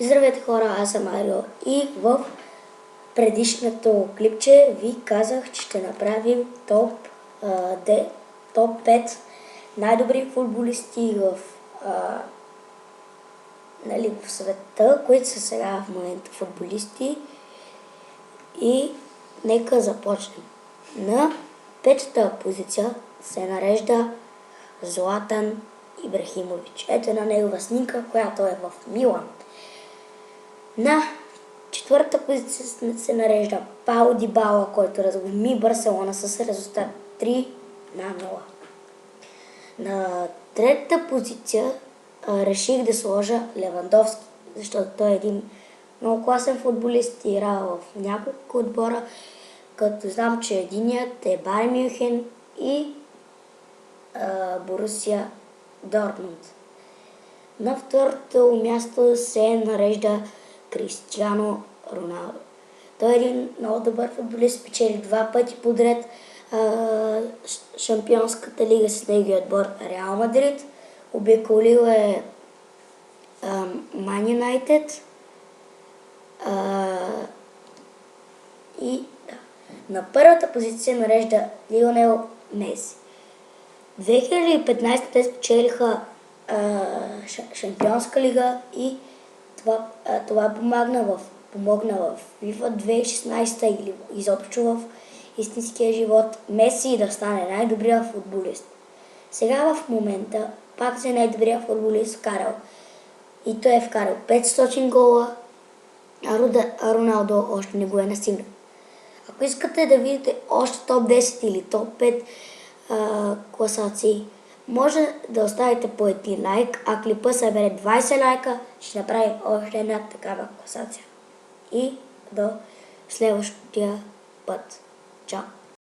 Здравейте хора, аз съм Арио и в предишното клипче ви казах, че ще направим топ 5 най-добри футболисти в света, които са сега в момента футболисти. И нека започнем. На петата позиция се нарежда Златан Ибрахимович. Ето на негова снимка, която е в Милан. На четвърта позиция се нарежда Пао Дибала, който разгроми Барселона с резултат 3-0. На третата позиция реших да сложа Левандовски, защото той е един много класен футболист и играл в няколко отбора, като знам, че единият е Байер Мюнхен и Борусия Дортмунд. На второто място се нарежда Кристиано Роналдо. Той е един много добър футболист, спечели 2 пъти подред Шампионската лига с неговия отбор Реал Мадрид. Обиколил е Ман Юнайтед. На първата позиция нарежда Лионел Меси. 2015 те спечелиха Шампионска лига и това помогна в FIFA 2016 или изобщо в истинския живот Меси да стане най-добрия футболист. Сега в момента пак за най-добрия футболист вкарал. И той е вкарал 500 гола, а Роналдо още не го е настигнал. Ако искате да видите още топ 10 или топ 5 класации, може да оставите по един лайк, а клипа събере 20 лайка, ще направим още една такава класация. И до следващия път. Чао!